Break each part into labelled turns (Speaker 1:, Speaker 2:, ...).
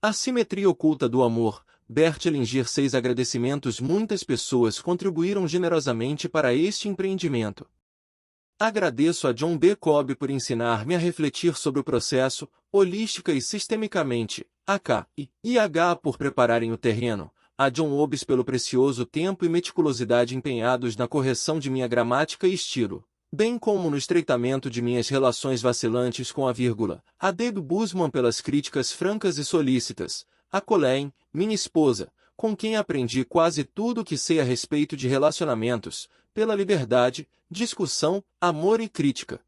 Speaker 1: A simetria oculta do amor. Bert Hellinger. 6 agradecimentos. Muitas pessoas contribuíram generosamente para este empreendimento. Agradeço a John B. Cobb por ensinar-me a refletir sobre o processo, holística e sistemicamente, AK e IH por prepararem o terreno, a John Obbs pelo precioso tempo e meticulosidade empenhados na correção de minha gramática e estilo, bem como no estreitamento de minhas relações vacilantes com a vírgula, a Dave Busman pelas críticas francas e solícitas, a Colleen, minha esposa, com quem aprendi quase tudo o que sei a respeito de relacionamentos, pela liberdade, discussão, amor e crítica.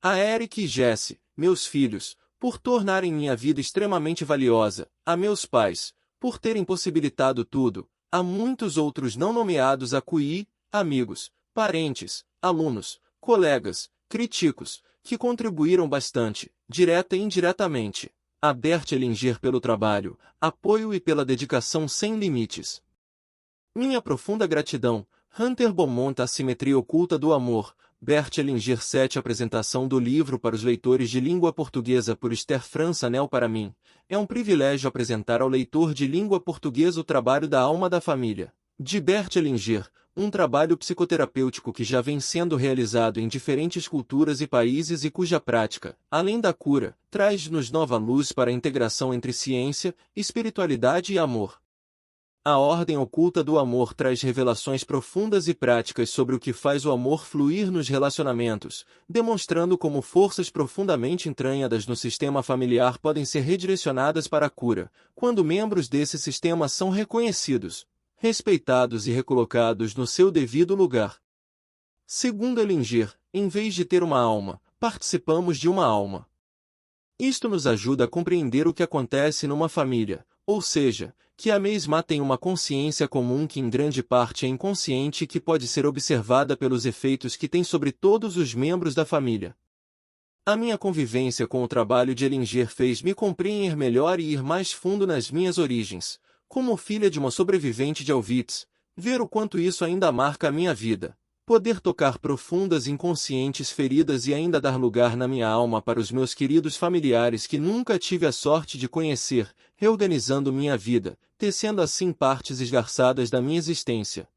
Speaker 1: A Eric e Jesse, meus filhos, por tornarem minha vida extremamente valiosa, a meus pais, por terem possibilitado tudo, a muitos outros não nomeados acuí, amigos, parentes, alunos, colegas, críticos, que contribuíram bastante, direta e indiretamente, a Bert Hellinger pelo trabalho, apoio e pela dedicação sem limites. Minha profunda gratidão, Hunter Beaumont. A simetria oculta do amor, Bert Hellinger. 7 apresentação do livro para os leitores de língua portuguesa por Esther França-Nel. Para mim, é um privilégio apresentar ao leitor de língua portuguesa o trabalho da alma da família, de Bert Hellinger, um trabalho psicoterapêutico que já vem sendo realizado em diferentes culturas e países e cuja prática, além da cura, traz-nos nova luz para a integração entre ciência, espiritualidade e amor. A ordem oculta do amor traz revelações profundas e práticas sobre o que faz o amor fluir nos relacionamentos, demonstrando como forças profundamente entranhadas no sistema familiar podem ser redirecionadas para a cura, quando membros desse sistema são reconhecidos, respeitados e recolocados no seu devido lugar. Segundo Hellinger, em vez de ter uma alma, participamos de uma alma. Isto nos ajuda a compreender o que acontece numa família, ou seja, que a mesma tem uma consciência comum que em grande parte é inconsciente e que pode ser observada pelos efeitos que tem sobre todos os membros da família. A minha convivência com o trabalho de Hellinger fez-me compreender melhor e ir mais fundo nas minhas origens, como filha de uma sobrevivente de Auschwitz, ver o quanto isso ainda marca a minha vida, poder tocar profundas e inconscientes feridas e ainda dar lugar na minha alma para os meus queridos familiares que nunca tive a sorte de conhecer, reorganizando minha vida, tecendo assim partes esgarçadas da minha existência.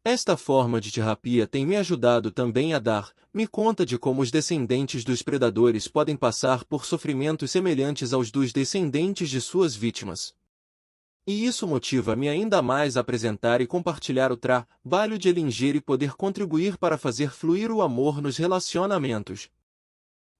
Speaker 1: Esta forma de terapia tem me ajudado também a dar-me conta de como os descendentes dos predadores podem passar por sofrimentos semelhantes aos dos descendentes de suas vítimas. E isso motiva-me ainda mais a apresentar e compartilhar o trabalho de Hellinger e poder contribuir para fazer fluir o amor nos relacionamentos.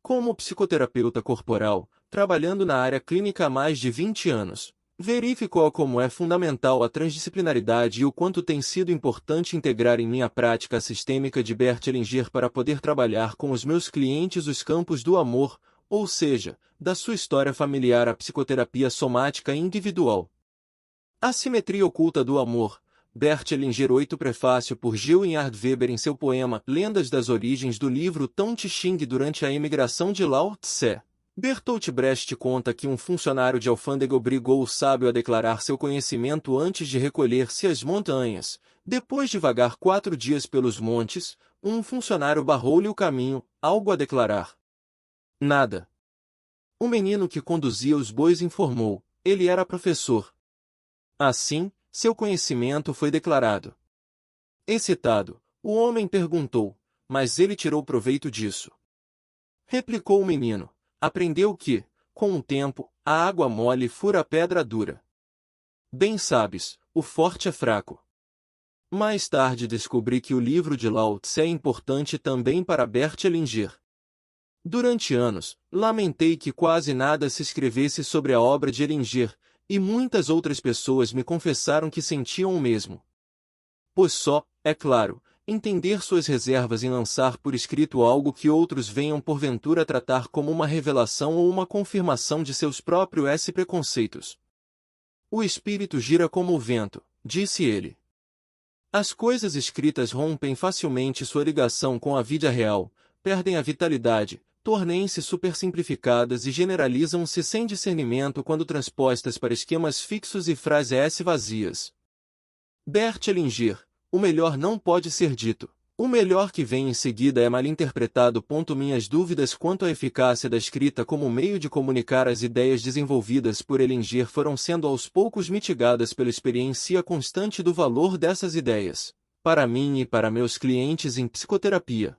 Speaker 1: Como psicoterapeuta corporal, trabalhando na área clínica há mais de 20 anos, verifico como é fundamental a transdisciplinaridade e o quanto tem sido importante integrar em minha prática sistêmica de Bert Hellinger para poder trabalhar com os meus clientes os campos do amor, ou seja, da sua história familiar à psicoterapia somática individual. A simetria oculta do amor, Bert Hellinger. 8 prefácio por Gil Inhard Weber em seu poema Lendas das Origens do livro Tao Te Ching durante a emigração de Lao Tse. Bertolt Brecht conta que um funcionário de alfândega obrigou o sábio a declarar seu conhecimento antes de recolher-se às montanhas. Depois de vagar 4 dias pelos montes, um funcionário barrou-lhe o caminho, algo a declarar. Nada. O menino que conduzia os bois informou, ele era professor. Assim, seu conhecimento foi declarado. Excitado, o homem perguntou, mas ele tirou proveito disso. Replicou o menino, aprendeu que, com o tempo, a água mole fura a pedra dura. Bem sabes, o forte é fraco. Mais tarde descobri que o livro de Lao Tse é importante também para Bert Hellinger. Durante anos, lamentei que quase nada se escrevesse sobre a obra de Hellinger, e muitas outras pessoas me confessaram que sentiam o mesmo. Pois só, é claro, entender suas reservas em lançar por escrito algo que outros venham porventura tratar como uma revelação ou uma confirmação de seus próprios preconceitos. O espírito gira como o vento, disse ele. As coisas escritas rompem facilmente sua ligação com a vida real, perdem a vitalidade, tornem-se supersimplificadas e generalizam-se sem discernimento quando transpostas para esquemas fixos e frases vazias. Bert Hellinger, o melhor não pode ser dito, O melhor que vem em seguida é malinterpretado. Minhas dúvidas quanto à eficácia da escrita como meio de comunicar as ideias desenvolvidas por Ellinger foram sendo aos poucos mitigadas pela experiência constante do valor dessas ideias, para mim e para meus clientes em psicoterapia.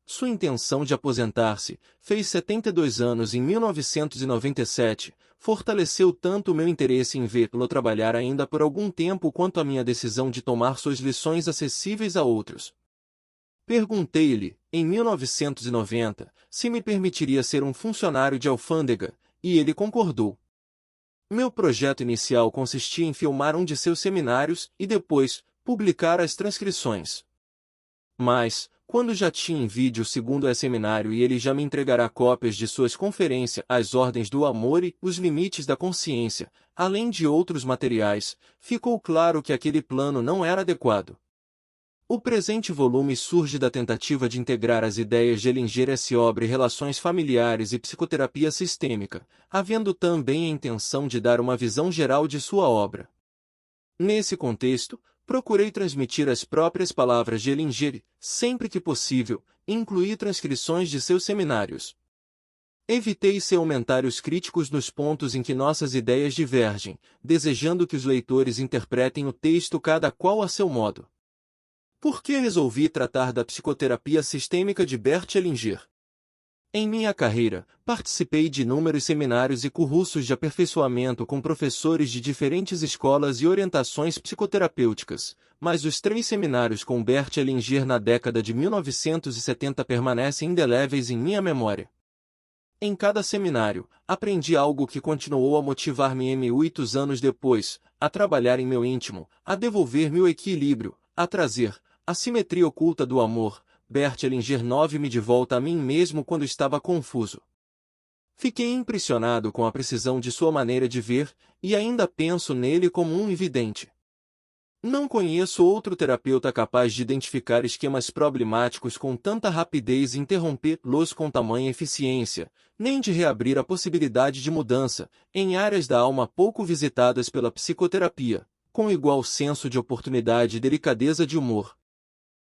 Speaker 1: Sua intenção de aposentar-se, fez 72 anos em 1997, fortaleceu tanto o meu interesse em vê-lo trabalhar ainda por algum tempo quanto a minha decisão de tomar suas lições acessíveis a outros. Perguntei-lhe, em 1990, se me permitiria ser um funcionário de alfândega, e ele concordou. Meu projeto inicial consistia em filmar um de seus seminários e depois, publicar as transcrições. Mas, quando já tinha em vídeo o segundo seminário e ele já me entregará cópias de suas conferências, As Ordens do Amor e Os Limites da Consciência, além de outros materiais, ficou claro que aquele plano não era adequado. O presente volume surge da tentativa de integrar as ideias de Ellinger sobre relações familiares e psicoterapia sistêmica, havendo também a intenção de dar uma visão geral de sua obra. Nesse contexto, procurei transmitir as próprias palavras de Ellinger, sempre que possível, e incluir transcrições de seus seminários. Evitei seus comentários críticos nos pontos em que nossas ideias divergem, desejando que os leitores interpretem o texto cada qual a seu modo. Por que resolvi tratar da psicoterapia sistêmica de Bert Hellinger? Em minha carreira, participei de inúmeros seminários e cursos de aperfeiçoamento com professores de diferentes escolas e orientações psicoterapêuticas, mas os 3 seminários com Bert Hellinger na década de 1970 permanecem indeléveis em minha memória. Em cada seminário, aprendi algo que continuou a motivar-me 8 anos depois, a trabalhar em meu íntimo, a devolver-me o equilíbrio, a trazer a simetria oculta do amor. Bert Hellinger 9 me de volta a mim mesmo quando estava confuso. Fiquei impressionado com a precisão de sua maneira de ver, e ainda penso nele como um evidente. Não conheço outro terapeuta capaz de identificar esquemas problemáticos com tanta rapidez e interrompê-los com tamanha eficiência, nem de reabrir a possibilidade de mudança, em áreas da alma pouco visitadas pela psicoterapia, com igual senso de oportunidade e delicadeza de humor.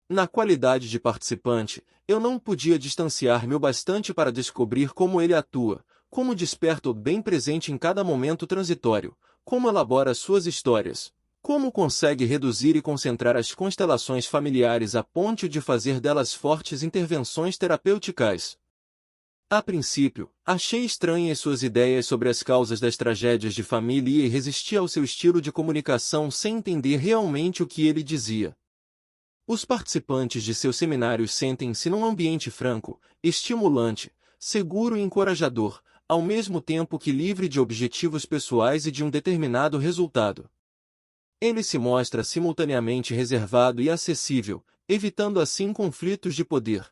Speaker 1: Na qualidade de participante, eu não podia distanciar-me o bastante para descobrir como ele atua, como desperta o bem presente em cada momento transitório, como elabora suas histórias, como consegue reduzir e concentrar as constelações familiares a ponto de fazer delas fortes intervenções terapêuticas. A princípio, achei estranhas suas ideias sobre as causas das tragédias de família e resisti ao seu estilo de comunicação sem entender realmente o que ele dizia. Os participantes de seus seminários sentem-se num ambiente franco, estimulante, seguro e encorajador, ao mesmo tempo que livre de objetivos pessoais e de um determinado resultado. Ele se mostra simultaneamente reservado e acessível, evitando assim conflitos de poder.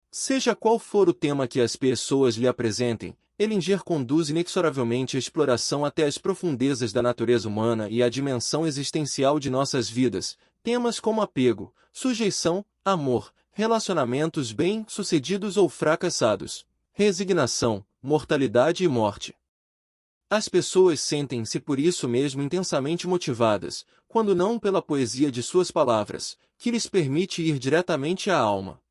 Speaker 1: Seja qual for o tema que as pessoas lhe apresentem, Ellinger conduz inexoravelmente a exploração até as profundezas da natureza humana e a dimensão existencial de nossas vidas, temas como apego, sujeição, amor, relacionamentos bem-sucedidos ou fracassados, resignação, mortalidade e morte. As pessoas sentem-se por isso mesmo intensamente motivadas, quando não pela poesia de suas palavras, que lhes permite ir diretamente à alma.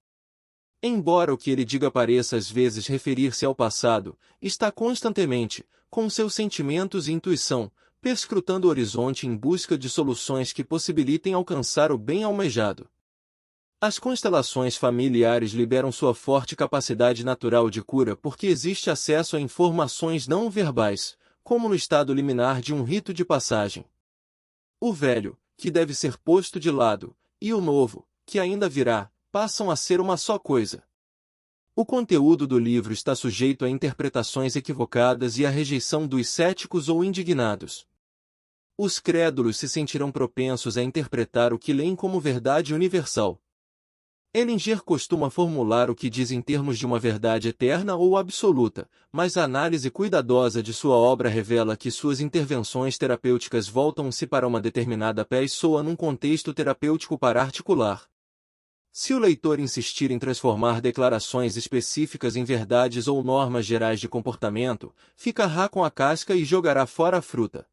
Speaker 1: Embora o que ele diga pareça às vezes referir-se ao passado, está constantemente, com seus sentimentos e intuição, perscrutando o horizonte em busca de soluções que possibilitem alcançar o bem almejado. As constelações familiares liberam sua forte capacidade natural de cura porque existe acesso a informações não verbais, como no estado liminar de um rito de passagem. O velho, que deve ser posto de lado, e o novo, que ainda virá, passam a ser uma só coisa. O conteúdo do livro está sujeito a interpretações equivocadas e à rejeição dos céticos ou indignados. Os crédulos se sentirão propensos a interpretar o que leem como verdade universal. Ellinger costuma formular o que diz em termos de uma verdade eterna ou absoluta, mas a análise cuidadosa de sua obra revela que suas intervenções terapêuticas voltam-se para uma determinada pessoa num contexto terapêutico particular. Se o leitor insistir em transformar declarações específicas em verdades ou normas gerais de comportamento, ficará com a casca e jogará fora a fruta.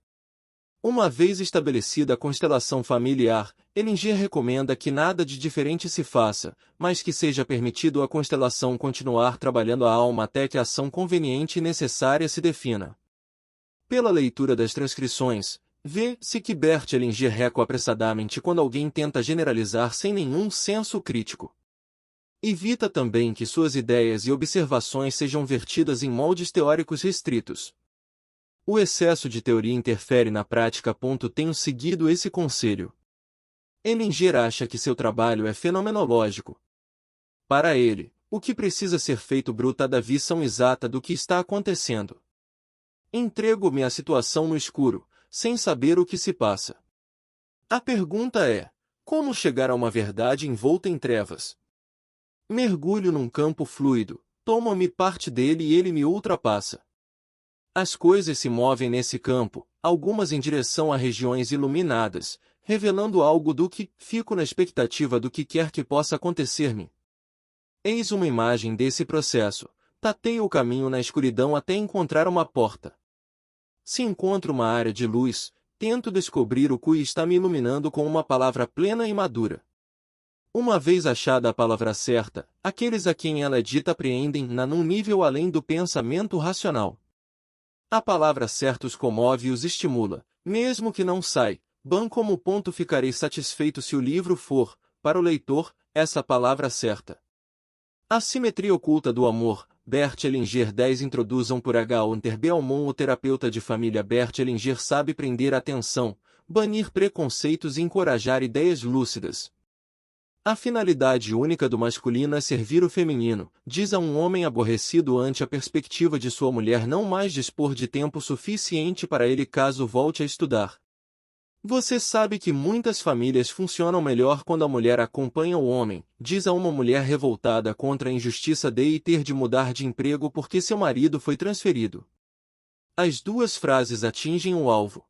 Speaker 1: Uma vez estabelecida a constelação familiar, Ellinger recomenda que nada de diferente se faça, mas que seja permitido à constelação continuar trabalhando a alma até que a ação conveniente e necessária se defina. Pela leitura das transcrições, vê-se que Bert Hellinger recua apressadamente quando alguém tenta generalizar sem nenhum senso crítico. Evita também que suas ideias e observações sejam vertidas em moldes teóricos restritos. O excesso de teoria interfere na prática. Tenho seguido esse conselho. Ellinger acha que seu trabalho é fenomenológico. Para ele, o que precisa ser feito bruta da visão exata do que está acontecendo. Entrego-me à situação no escuro, sem saber o que se passa. A pergunta é, como chegar a uma verdade envolta em trevas? Mergulho num campo fluido, tomo-me parte dele e ele me ultrapassa. As coisas se movem nesse campo, algumas em direção a regiões iluminadas, revelando algo do que fico na expectativa do que quer que possa acontecer-me. Eis uma imagem desse processo. Tateio o caminho na escuridão até encontrar uma porta. Se encontro uma área de luz, tento descobrir o que está me iluminando com uma palavra plena e madura. Uma vez achada a palavra certa, aqueles a quem ela é dita apreendem-na num nível além do pensamento racional. A palavra certa os comove e os estimula, mesmo que não sai. Como ponto ficarei satisfeito se o livro for, para o leitor, essa palavra certa. A simetria oculta do amor, Bert Hellinger 10 introduzam por H. Hunter Belmont. O terapeuta de família Bert Hellinger sabe prender a atenção, banir preconceitos e encorajar ideias lúcidas. A finalidade única do masculino é servir o feminino, diz a um homem aborrecido ante a perspectiva de sua mulher não mais dispor de tempo suficiente para ele caso volte a estudar. Você sabe que muitas famílias funcionam melhor quando a mulher acompanha o homem, diz a uma mulher revoltada contra a injustiça de ter de mudar de emprego porque seu marido foi transferido. As duas frases atingem o alvo.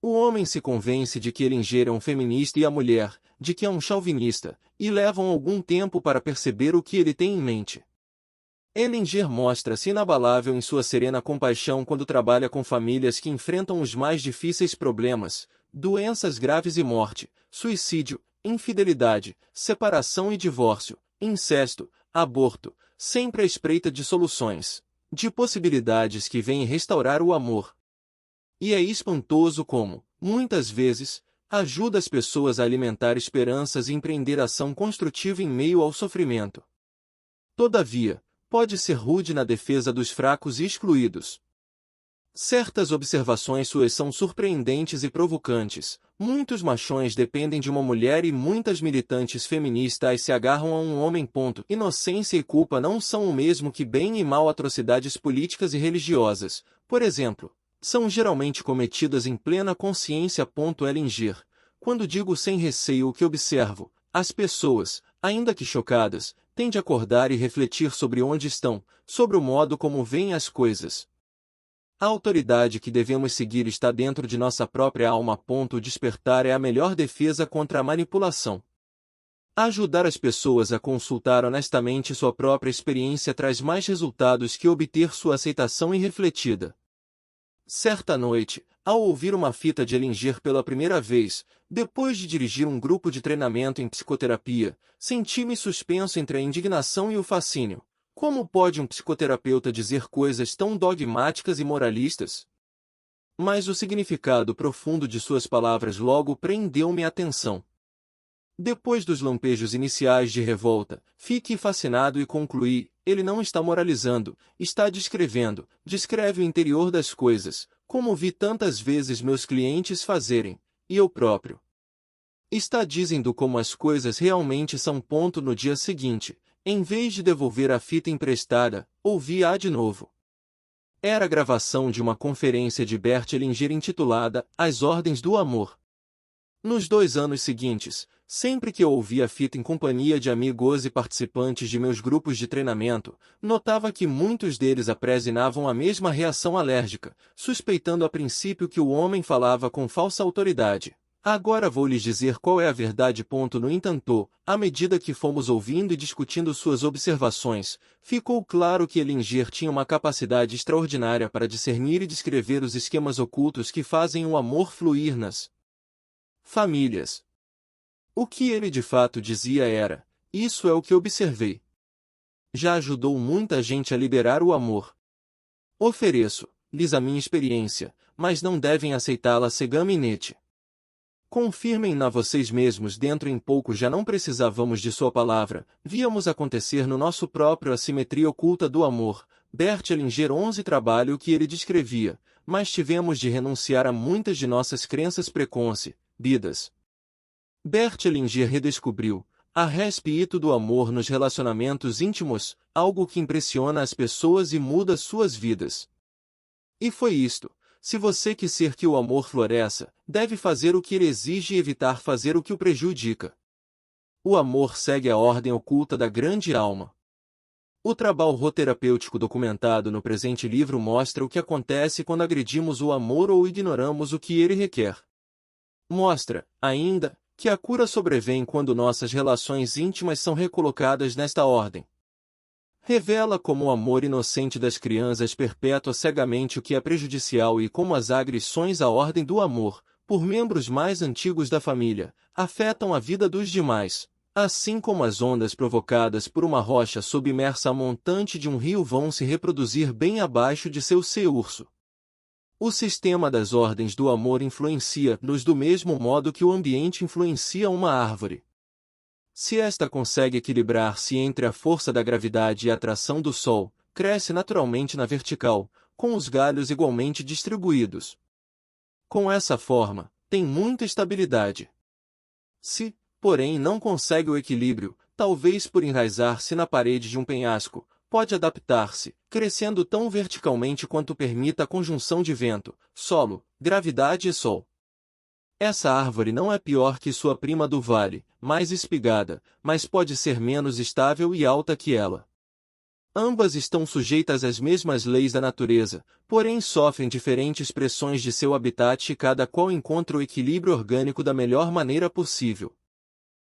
Speaker 1: O homem se convence de que Hellinger é um feminista e a mulher, de que é um chauvinista, e levam algum tempo para perceber o que ele tem em mente. Hellinger mostra-se inabalável em sua serena compaixão quando trabalha com famílias que enfrentam os mais difíceis problemas, doenças graves e morte, suicídio, infidelidade, separação e divórcio, incesto, aborto, sempre à espreita de soluções, de possibilidades que vêm restaurar o amor. E é espantoso como, muitas vezes, ajuda as pessoas a alimentar esperanças e empreender ação construtiva em meio ao sofrimento. Todavia, pode ser rude na defesa dos fracos e excluídos. Certas observações suas são surpreendentes e provocantes. Muitos machões dependem de uma mulher e muitas militantes feministas se agarram a um homem. Inocência e culpa não são o mesmo que bem e mal. Atrocidades políticas e religiosas, por exemplo, são geralmente cometidas em plena consciência. Hellinger. Quando digo sem receio o que observo, as pessoas, ainda que chocadas, têm de acordar e refletir sobre onde estão, sobre o modo como veem as coisas. A autoridade que devemos seguir está dentro de nossa própria alma. O despertar é a melhor defesa contra a manipulação. Ajudar as pessoas a consultar honestamente sua própria experiência traz mais resultados que obter sua aceitação irrefletida. Certa noite, ao ouvir uma fita de Hellinger pela primeira vez, depois de dirigir um grupo de treinamento em psicoterapia, senti-me suspenso entre a indignação e o fascínio. Como pode um psicoterapeuta dizer coisas tão dogmáticas e moralistas? Mas o significado profundo de suas palavras logo prendeu minha atenção. Depois dos lampejos iniciais de revolta, fiquei fascinado e concluí, ele não está moralizando, está descrevendo, descreve o interior das coisas, como vi tantas vezes meus clientes fazerem, e eu próprio. Está dizendo como as coisas realmente são. No dia seguinte, em vez de devolver a fita emprestada, ouvi-a de novo. Era a gravação de uma conferência de Bert Hellinger intitulada As Ordens do Amor. Nos 2 anos seguintes, sempre que eu ouvia a fita em companhia de amigos e participantes de meus grupos de treinamento, notava que muitos deles apresentavam a mesma reação alérgica, suspeitando a princípio que o homem falava com falsa autoridade. Agora vou lhes dizer qual é a verdade. No entanto, à medida que fomos ouvindo e discutindo suas observações, ficou claro que Ellinger tinha uma capacidade extraordinária para discernir e descrever os esquemas ocultos que fazem o amor fluir nas famílias. O que ele de fato dizia era: isso é o que observei. Já ajudou muita gente a liberar o amor. Ofereço-lhes a minha experiência, mas não devem aceitá-la cegamente. Confirmem-na vocês mesmos. Dentro em pouco já não precisávamos de sua palavra, víamos acontecer no nosso próprio a simetria oculta do amor. Bert Hellinger 11 trabalho que ele descrevia, mas tivemos de renunciar a muitas de nossas crenças preconcebidas. Bert Hellinger redescobriu a respeito do amor nos relacionamentos íntimos, algo que impressiona as pessoas e muda suas vidas. E foi isto. Se você quiser que o amor floresça, deve fazer o que ele exige e evitar fazer o que o prejudica. O amor segue a ordem oculta da grande alma. O trabalho terapêutico documentado no presente livro mostra o que acontece quando agredimos o amor ou ignoramos o que ele requer. Mostra, ainda, que a cura sobrevém quando nossas relações íntimas são recolocadas nesta ordem. Revela como o amor inocente das crianças perpetua cegamente o que é prejudicial e como as agressões à ordem do amor, por membros mais antigos da família, afetam a vida dos demais, assim como as ondas provocadas por uma rocha submersa a montante de um rio vão se reproduzir bem abaixo de seu curso. O sistema das ordens do amor influencia-nos do mesmo modo que o ambiente influencia uma árvore. Se esta consegue equilibrar-se entre a força da gravidade e a atração do Sol, cresce naturalmente na vertical, com os galhos igualmente distribuídos. Com essa forma, tem muita estabilidade. Se, porém, não consegue o equilíbrio, talvez por enraizar-se na parede de um penhasco, pode adaptar-se, crescendo tão verticalmente quanto permita a conjunção de vento, solo, gravidade e Sol. Essa árvore não é pior que sua prima do vale, mais espigada, mas pode ser menos estável e alta que ela. Ambas estão sujeitas às mesmas leis da natureza, porém sofrem diferentes pressões de seu habitat e cada qual encontra o equilíbrio orgânico da melhor maneira possível.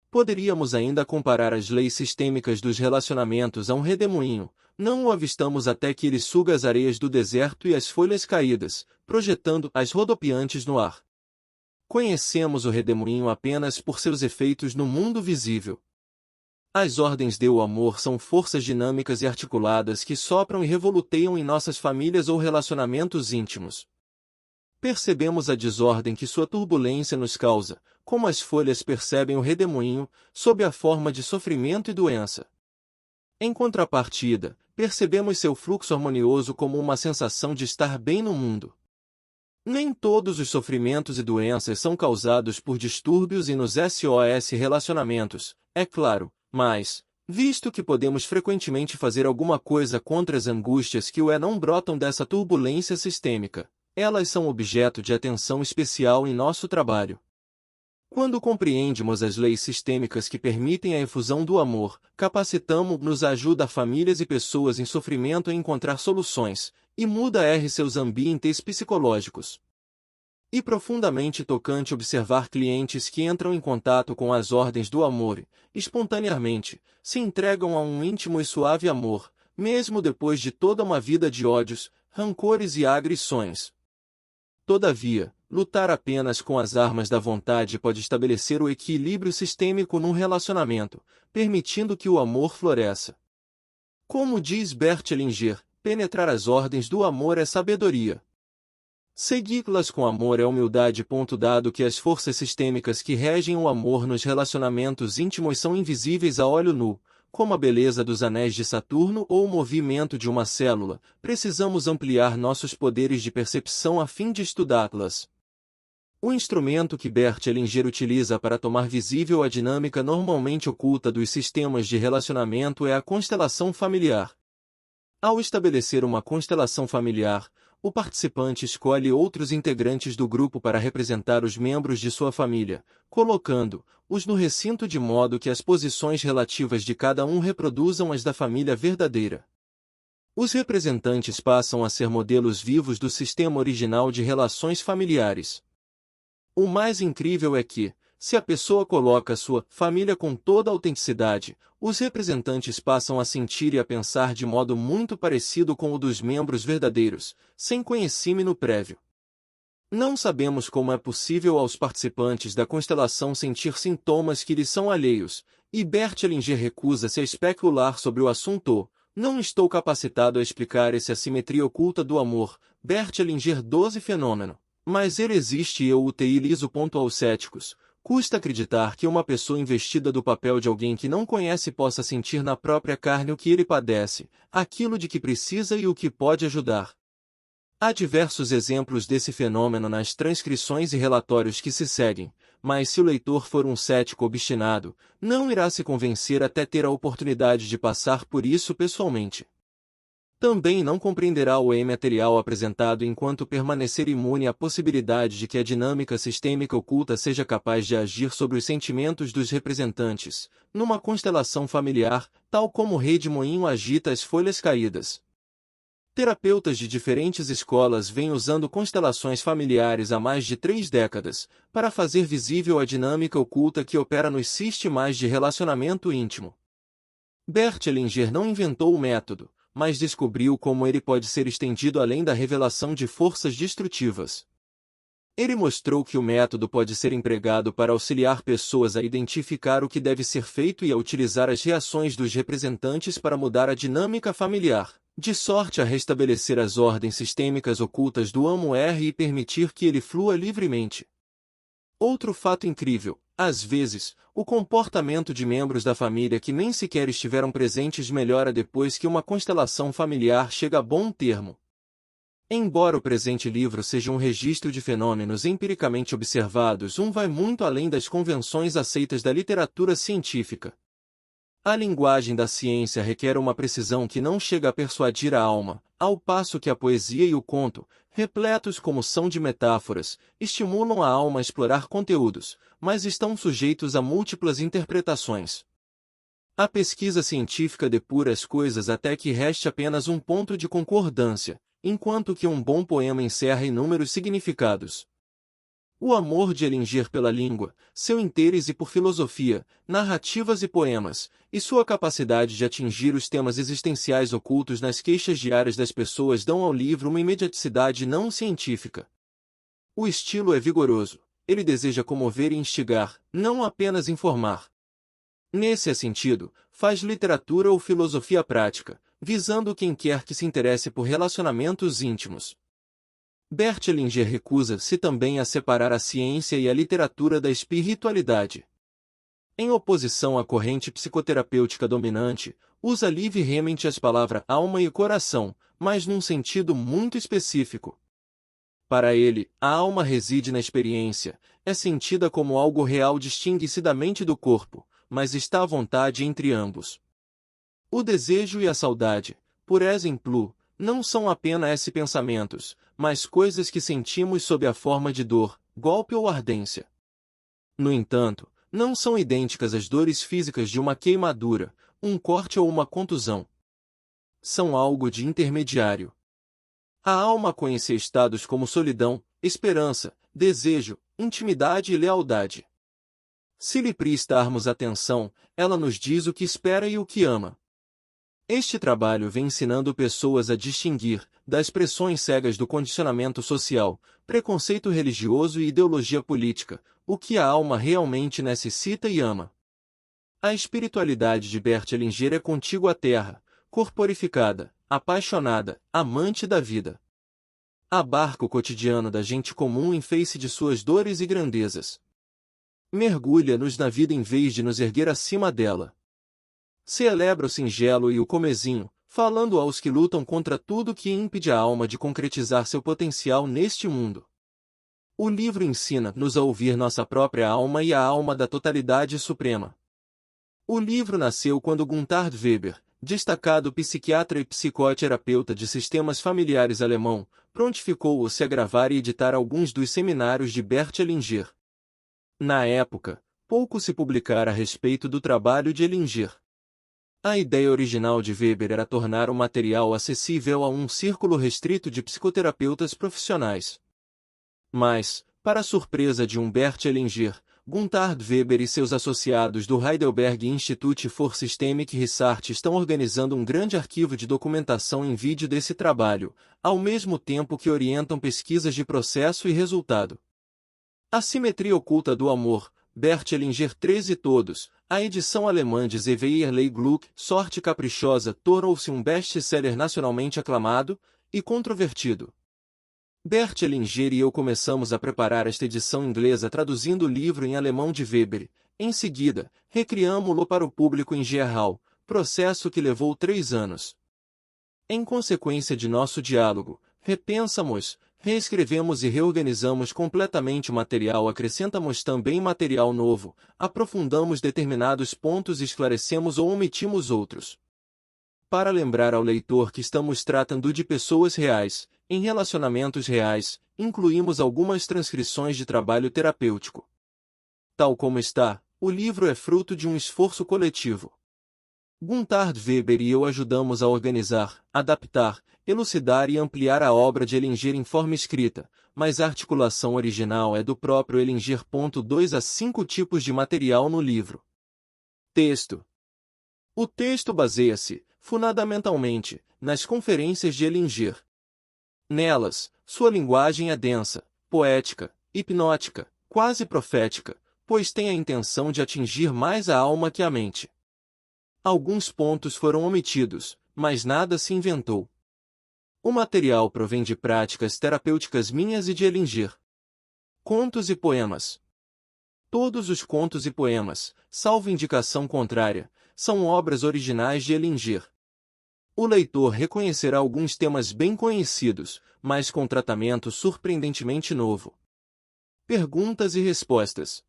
Speaker 1: Poderíamos ainda comparar as leis sistêmicas dos relacionamentos a um redemoinho. Não o avistamos até que ele suga as areias do deserto e as folhas caídas, projetando-as rodopiantes no ar. Conhecemos o redemoinho apenas por seus efeitos no mundo visível. As ordens do amor são forças dinâmicas e articuladas que sopram e revoluteiam em nossas famílias ou relacionamentos íntimos. Percebemos a desordem que sua turbulência nos causa, como as folhas percebem o redemoinho, sob a forma de sofrimento e doença. Em contrapartida, percebemos seu fluxo harmonioso como uma sensação de estar bem no mundo. Nem todos os sofrimentos e doenças são causados por distúrbios e nos SOS relacionamentos, é claro, mas, visto que podemos frequentemente fazer alguma coisa contra as angústias que não brotam dessa turbulência sistêmica, elas são objeto de atenção especial em nosso trabalho. Quando compreendemos as leis sistêmicas que permitem a efusão do amor, capacitamos-nos a ajudar famílias e pessoas em sofrimento a encontrar soluções, e muda seus ambientes psicológicos. E profundamente tocante observar clientes que entram em contato com as ordens do amor e, espontaneamente, se entregam a um íntimo e suave amor, mesmo depois de toda uma vida de ódios, rancores e agressões. Todavia, lutar apenas com as armas da vontade pode estabelecer o equilíbrio sistêmico num relacionamento, permitindo que o amor floresça. Como diz Bert Hellinger, penetrar as ordens do amor é sabedoria. Segui-las com amor é humildade. Dado que as forças sistêmicas que regem o amor nos relacionamentos íntimos são invisíveis a olho nu, como a beleza dos anéis de Saturno ou o movimento de uma célula, precisamos ampliar nossos poderes de percepção a fim de estudá-las. O instrumento que Bert Hellinger utiliza para tornar visível a dinâmica normalmente oculta dos sistemas de relacionamento é a constelação familiar. Ao estabelecer uma constelação familiar, o participante escolhe outros integrantes do grupo para representar os membros de sua família, colocando-os no recinto de modo que as posições relativas de cada um reproduzam as da família verdadeira. Os representantes passam a ser modelos vivos do sistema original de relações familiares. O mais incrível é que, se a pessoa coloca sua família com toda a autenticidade, os representantes passam a sentir e a pensar de modo muito parecido com o dos membros verdadeiros, sem conhecimento prévio. Não sabemos como é possível aos participantes da constelação sentir sintomas que lhes são alheios, e Bert Hellinger recusa-se a especular sobre o assunto. Não estou capacitado a explicar essa assimetria oculta do amor, Bert Hellinger 12 fenômeno. Mas ele existe e eu utilizo. Aos céticos. Custa acreditar que uma pessoa investida do papel de alguém que não conhece possa sentir na própria carne o que ele padece, aquilo de que precisa e o que pode ajudar. Há diversos exemplos desse fenômeno nas transcrições e relatórios que se seguem, mas se o leitor for um cético obstinado, não irá se convencer até ter a oportunidade de passar por isso pessoalmente. Também não compreenderá o material apresentado enquanto permanecer imune à possibilidade de que a dinâmica sistêmica oculta seja capaz de agir sobre os sentimentos dos representantes, numa constelação familiar, tal como o rei de moinho agita as folhas caídas. Terapeutas de diferentes escolas vêm usando constelações familiares há mais de 3 décadas, para fazer visível a dinâmica oculta que opera nos sistemas de relacionamento íntimo. Bert Hellinger não inventou o método, mas descobriu como ele pode ser estendido além da revelação de forças destrutivas. Ele mostrou que o método pode ser empregado para auxiliar pessoas a identificar o que deve ser feito e a utilizar as reações dos representantes para mudar a dinâmica familiar, de sorte a restabelecer as ordens sistêmicas ocultas do amor e permitir que ele flua livremente. Outro fato incrível, às vezes, o comportamento de membros da família que nem sequer estiveram presentes melhora depois que uma constelação familiar chega a bom termo. Embora o presente livro seja um registro de fenômenos empiricamente observados, vai muito além das convenções aceitas da literatura científica. A linguagem da ciência requer uma precisão que não chega a persuadir a alma, ao passo que a poesia e o conto, repletos como são de metáforas, estimulam a alma a explorar conteúdos, mas estão sujeitos a múltiplas interpretações. A pesquisa científica depura as coisas até que reste apenas um ponto de concordância, enquanto que um bom poema encerra inúmeros significados. O amor de Hellinger pela língua, seu interesse por filosofia, narrativas e poemas, e sua capacidade de atingir os temas existenciais ocultos nas queixas diárias das pessoas dão ao livro uma imediaticidade não científica. O estilo é vigoroso, ele deseja comover e instigar, não apenas informar. Nesse sentido, faz literatura ou filosofia prática, visando quem quer que se interesse por relacionamentos íntimos. Bert Hellinger recusa-se também a separar a ciência e a literatura da espiritualidade. Em oposição à corrente psicoterapêutica dominante, usa livremente as palavras alma e coração, mas num sentido muito específico. Para ele, a alma reside na experiência, é sentida como algo real, distingue-se da mente do corpo, mas está à vontade entre ambos. O desejo e a saudade, por exemplo, não são apenas pensamentos, mas coisas que sentimos sob a forma de dor, golpe ou ardência. No entanto, não são idênticas às dores físicas de uma queimadura, um corte ou uma contusão. São algo de intermediário. A alma conhece estados como solidão, esperança, desejo, intimidade e lealdade. Se lhe prestarmos atenção, ela nos diz o que espera e o que ama. Este trabalho vem ensinando pessoas a distinguir, das pressões cegas do condicionamento social, preconceito religioso e ideologia política, o que a alma realmente necessita e ama. A espiritualidade de Bert Hellinger é contigo à terra, corporificada, apaixonada, amante da vida. Abarca o cotidiano da gente comum em face de suas dores e grandezas. Mergulha-nos na vida em vez de nos erguer acima dela. Celebra o singelo e o comezinho, falando aos que lutam contra tudo que impede a alma de concretizar seu potencial neste mundo. O livro ensina-nos a ouvir nossa própria alma e a alma da totalidade suprema. O livro nasceu quando Gunther Weber, destacado psiquiatra e psicoterapeuta de sistemas familiares alemão, prontificou-se a gravar e editar alguns dos seminários de Bert Hellinger. Na época, pouco se publicara a respeito do trabalho de Hellinger. A ideia original de Weber era tornar o material acessível a um círculo restrito de psicoterapeutas profissionais. Mas, Para surpresa de Humbert Ellinger, Gunther Weber e seus associados do Heidelberg Institute for Systemic Research estão organizando um grande arquivo de documentação em vídeo desse trabalho, ao mesmo tempo que orientam pesquisas de processo e resultado. A Simetria Oculta do Amor, Bert Hellinger 13 todos, a edição alemã de Zeveierlei Gluck, Sorte Caprichosa, tornou-se um best-seller nacionalmente aclamado e controvertido. Bert Hellinger e eu começamos a preparar esta edição inglesa traduzindo o livro em alemão de Weber. Em seguida, recriamo-lo para o público em geral, processo que levou 3 anos. Em consequência de nosso diálogo, repensamos, reescrevemos e reorganizamos completamente o material, acrescentamos também material novo, aprofundamos determinados pontos e esclarecemos ou omitimos outros. Para lembrar ao leitor que estamos tratando de pessoas reais, em relacionamentos reais, incluímos algumas transcrições de trabalho terapêutico. Tal como está, o livro é fruto de um esforço coletivo. Gunther Weber e eu ajudamos a organizar, adaptar, elucidar e ampliar a obra de Ellinger em forma escrita, mas a articulação original é do próprio Ellinger. 2 a 5 tipos de material no livro. Texto. O texto baseia-se, fundamentalmente, nas conferências de Ellinger. Nelas, sua linguagem é densa, poética, hipnótica, quase profética, pois tem a intenção de atingir mais a alma que a mente. Alguns pontos foram omitidos, mas nada se inventou. O material provém de práticas terapêuticas minhas e de Ellinger. Contos e poemas. Todos os contos e poemas, salvo indicação contrária, são obras originais de Ellinger. O leitor reconhecerá alguns temas bem conhecidos, mas com tratamento surpreendentemente novo. Perguntas e respostas.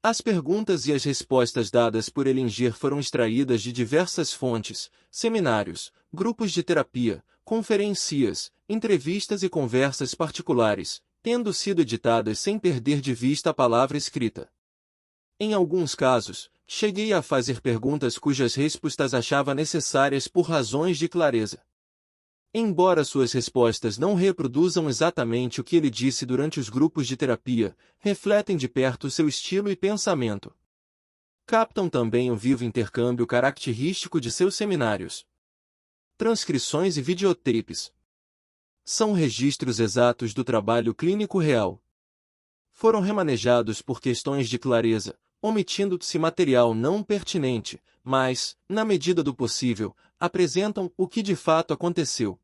Speaker 1: As perguntas e as respostas dadas por Ellinger foram extraídas de diversas fontes, seminários, grupos de terapia, conferências, entrevistas e conversas particulares, tendo sido editadas sem perder de vista a palavra escrita. Em alguns casos, cheguei a fazer perguntas cujas respostas achava necessárias por razões de clareza. Embora suas respostas não reproduzam exatamente o que ele disse durante os grupos de terapia, refletem de perto seu estilo e pensamento. Captam também o vivo intercâmbio característico de seus seminários. Transcrições e videotapes. São registros exatos do trabalho clínico real. Foram remanejados por questões de clareza, omitindo-se material não pertinente, mas, na medida do possível, apresentam o que de fato aconteceu.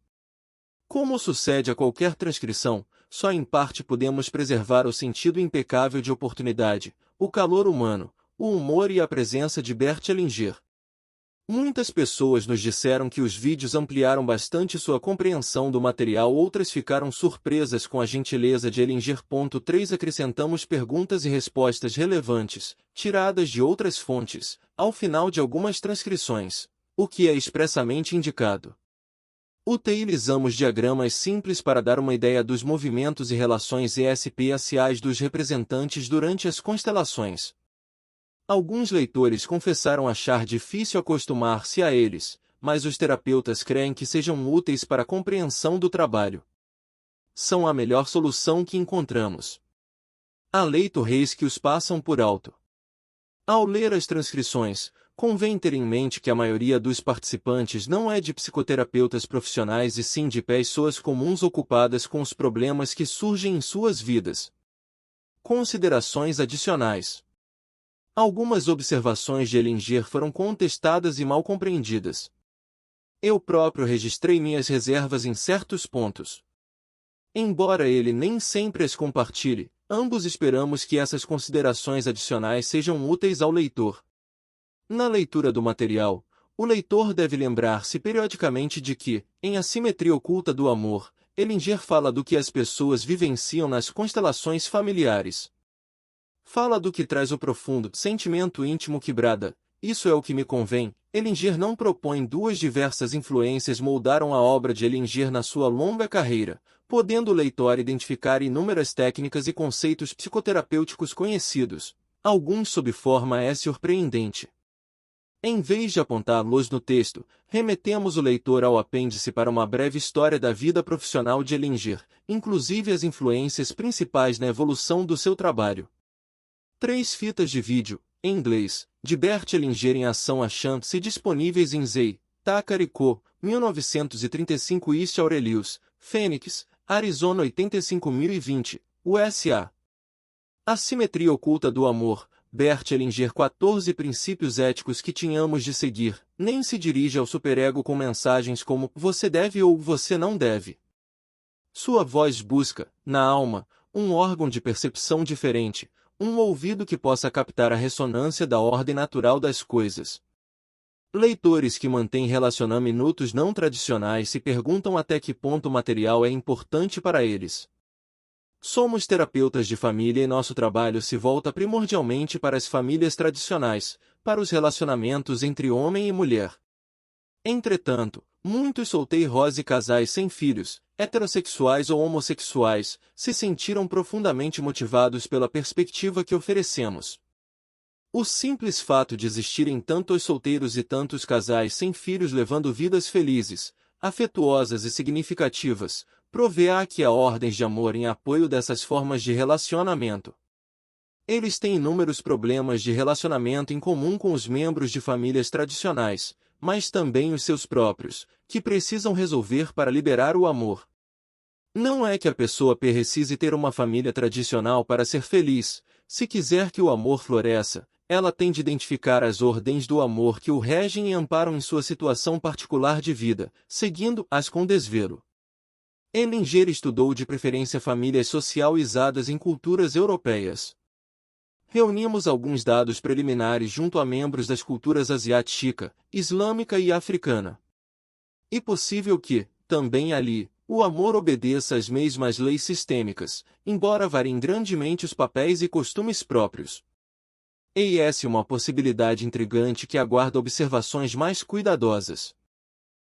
Speaker 1: Como sucede a qualquer transcrição, só em parte podemos preservar o sentido impecável de oportunidade, o calor humano, o humor e a presença de Bert Hellinger. Muitas pessoas nos disseram que os vídeos ampliaram bastante sua compreensão do material, outras ficaram surpresas com a gentileza de Ellinger. 3 Acrescentamos perguntas e respostas relevantes, tiradas de outras fontes, ao final de algumas transcrições, o que é expressamente indicado. Utilizamos diagramas simples para dar uma ideia dos movimentos e relações espaciais dos representantes durante as constelações. Alguns leitores confessaram achar difícil acostumar-se a eles, mas os terapeutas creem que sejam úteis para a compreensão do trabalho. São a melhor solução que encontramos. Há leitores que os passam por alto. Ao ler as transcrições, convém ter em mente que a maioria dos participantes não é de psicoterapeutas profissionais e sim de pessoas comuns ocupadas com os problemas que surgem em suas vidas. Considerações adicionais. Algumas observações de Ellinger foram contestadas e mal compreendidas. Eu próprio registrei minhas reservas em certos pontos. Embora ele nem sempre as compartilhe, ambos esperamos que essas considerações adicionais sejam úteis ao leitor. Na leitura do material, o leitor deve lembrar-se periodicamente de que, em A Simetria Oculta do Amor, Ellinger fala do que as pessoas vivenciam nas constelações familiares. Fala do que traz o profundo sentimento íntimo que brada, isso é o que me convém. Ellinger não propõe duas diversas influências moldaram a obra de Ellinger na sua longa carreira, podendo o leitor identificar inúmeras técnicas e conceitos psicoterapêuticos conhecidos, alguns sob forma surpreendente. Em vez de apontá-los no texto, remetemos o leitor ao apêndice para uma breve história da vida profissional de Ellinger, inclusive as influências principais na evolução do seu trabalho. 3 fitas de vídeo, em inglês, de Bert Hellinger em ação acham-se disponíveis em Zei, Takar Co., 1935 East Aurelius, Phoenix, Arizona 85020, USA. A simetria oculta do amor, Bert Hellinger 14 princípios éticos que tínhamos de seguir, nem se dirige ao superego com mensagens como você deve ou você não deve. Sua voz busca, na alma, um órgão de percepção diferente, um ouvido que possa captar a ressonância da ordem natural das coisas. Leitores que mantêm relacionamentos não tradicionais se perguntam até que ponto o material é importante para eles. Somos terapeutas de família e nosso trabalho se volta primordialmente para as famílias tradicionais, para os relacionamentos entre homem e mulher. Entretanto, muitos solteiros e casais sem filhos, heterossexuais ou homossexuais, se sentiram profundamente motivados pela perspectiva que oferecemos. O simples fato de existirem tantos solteiros e tantos casais sem filhos levando vidas felizes, afetuosas e significativas, provê que há ordens de amor em apoio dessas formas de relacionamento. Eles têm inúmeros problemas de relacionamento em comum com os membros de famílias tradicionais, mas também os seus próprios, que precisam resolver para liberar o amor. Não é que a pessoa precise ter uma família tradicional para ser feliz. Se quiser que o amor floresça, ela tem de identificar as ordens do amor que o regem e amparam em sua situação particular de vida, seguindo-as com desvelo. Hellinger estudou de preferência famílias socializadas em culturas europeias. Reunimos alguns dados preliminares junto a membros das culturas asiática, islâmica e africana. E possível que, também ali, o amor obedeça às mesmas leis sistêmicas, embora variem grandemente os papéis e costumes próprios. E essa é uma possibilidade intrigante que aguarda observações mais cuidadosas.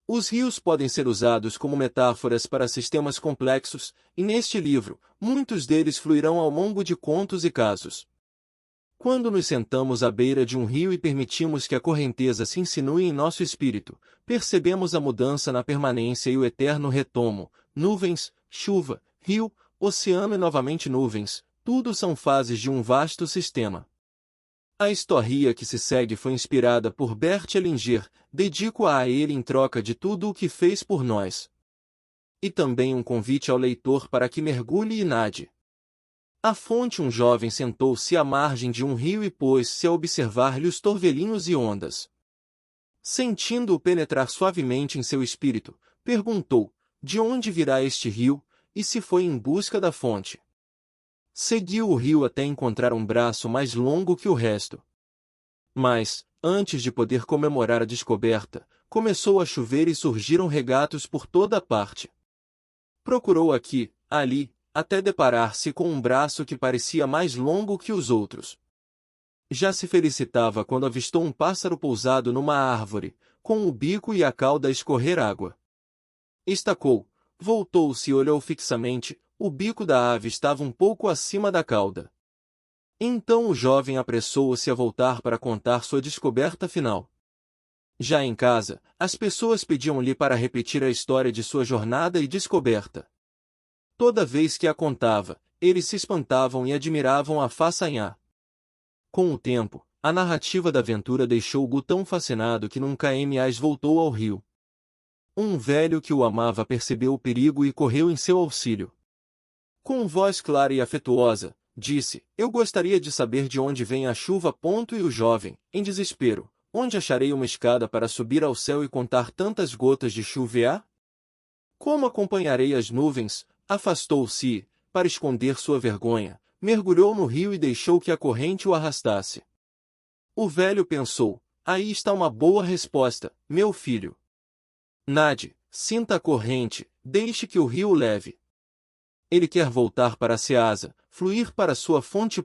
Speaker 1: Os rios podem ser usados como metáforas para sistemas complexos, e neste livro, muitos deles fluirão ao longo de contos e casos. Quando nos sentamos à beira de um rio e permitimos que a correnteza se insinue em nosso espírito, percebemos a mudança na permanência e o eterno retomo, nuvens, chuva, rio, oceano e novamente nuvens, tudo são fases de um vasto sistema. A história que se segue foi inspirada por Bert Hellinger, dedico-a a ele em troca de tudo o que fez por nós. E também um convite ao leitor para que mergulhe e nade. À fonte um jovem sentou-se à margem de um rio e pôs-se a observar-lhe os torvelinhos e ondas. Sentindo-o penetrar suavemente em seu espírito, perguntou, de onde virá este rio, e se foi em busca da fonte. Seguiu o rio até encontrar um braço mais longo que o resto. Mas, antes de poder comemorar a descoberta, começou a chover e surgiram regatos por toda a parte. Procurou aqui, ali, até deparar-se com um braço que parecia mais longo que os outros. Já se felicitava quando avistou um pássaro pousado numa árvore, com o bico e a cauda a escorrer água. Estacou, voltou-se e olhou fixamente. O bico da ave estava um pouco acima da cauda. Então o jovem apressou-se a voltar para contar sua descoberta final. Já em casa, as pessoas pediam-lhe para repetir a história de sua jornada e descoberta. Toda vez que a contava, eles se espantavam e admiravam a façanha. Com o tempo, a narrativa da aventura deixou-o tão fascinado que nunca mais voltou ao rio. Um velho que o amava percebeu o perigo e correu em seu auxílio. Com voz clara e afetuosa, disse, eu gostaria de saber de onde vem a chuva. E o jovem, em desespero, onde acharei uma escada para subir ao céu e contar tantas gotas de chuva? Como acompanharei as nuvens? Afastou-se e, para esconder sua vergonha, mergulhou no rio e deixou que a corrente o arrastasse. O velho pensou, aí está uma boa resposta, meu filho. Nade, sinta a corrente, deixe que o rio o leve. Ele quer voltar para a Ceasa, fluir para sua fonte.